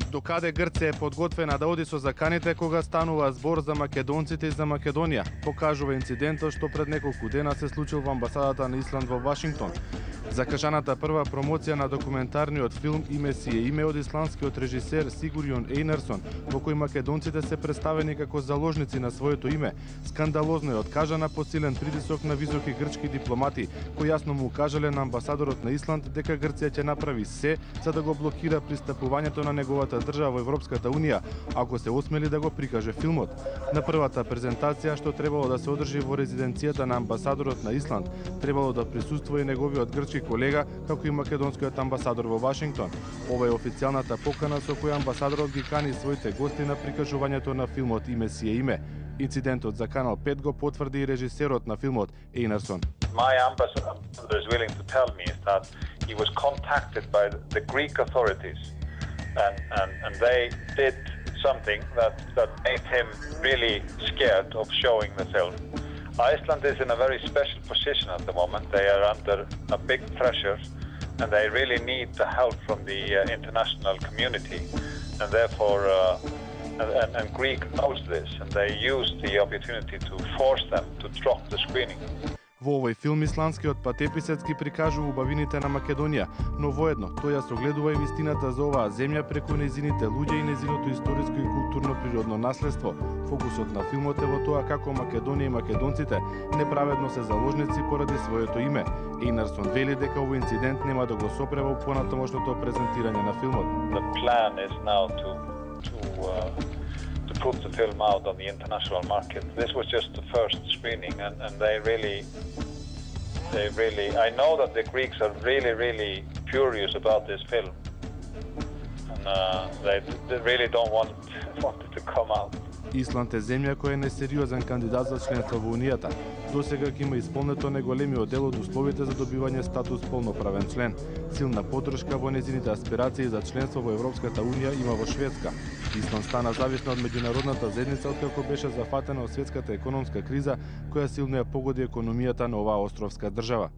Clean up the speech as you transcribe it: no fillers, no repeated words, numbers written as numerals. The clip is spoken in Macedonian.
Докаде Грција е подготвена да оди со заканите кога станува збор за македонците и за Македонија, покажува инцидентот што пред неколку дена се случил во амбасадата на Исланд во Вашингтон. Закажаната прва промоција на документарниот филм Име си е име од исландскиот режисер Сигурјон Ейнарсон, во кој македонците се представени како заложници на своето име, скандалозно е откажана по силен притисок на високи грчки дипломати, кои јасно му укажале на амбасадорот на Исланд дека Грција ќе направи се за да го блокира пристапувањето на неговата држава во Европската унија, ако се осмели да го прикаже филмот. На првата презентација што требало да се одржи во резиденцијата на амбасадорот на Исланд, требало да присуствува и неговиот грчки колега, како и македонскиот амбасадор во Вашингтон. Ова е официјалната покана со која амбасадорот ги кани своите гости на прикажувањето на филмот Име си е име. Инцидентот за Канал 5 го потврди и режисерот на филмот Ейнарсон. My ambassador is willing to tell me is that he was contacted by the Greek authorities and they did something that made him really scared of showing the film. Iceland is in a very special position at the moment. They are under a big pressure and they really need the help from the international community, and therefore and Greek knows this and they use the opportunity to force them to drop the screening. Во овој филм исландскиот патеписец ги прикажува убавините на Македонија, но воедно тој ја согледува и вистината за оваа земја преку нејзините луѓе и нејзиното историско и културно природно наследство. Фокусот на филмот е во тоа како Македонија и македонците неправедно се заложници поради своето име. Ейнарсон вели дека овој инцидент нема да го сопре во понатамошното презентирање на филмот. The plan is now to put the film out on the international market. This was just the first screening and they really I know that the Greeks are really furious about this film and they really don't want it to come out. Исланд е земја која е несериозен кандидат за членство во Унијата. Досега ќе има исполнето неголемиот дел од условите за добивање статус полноправен член. Силна поддршка во незините аспирации за членство во Европската унија има во Шведска. Исланд стана зависна од меѓународната заедница откако беше зафатена од светската економска криза, која силно ја погоди економијата на оваа островска држава.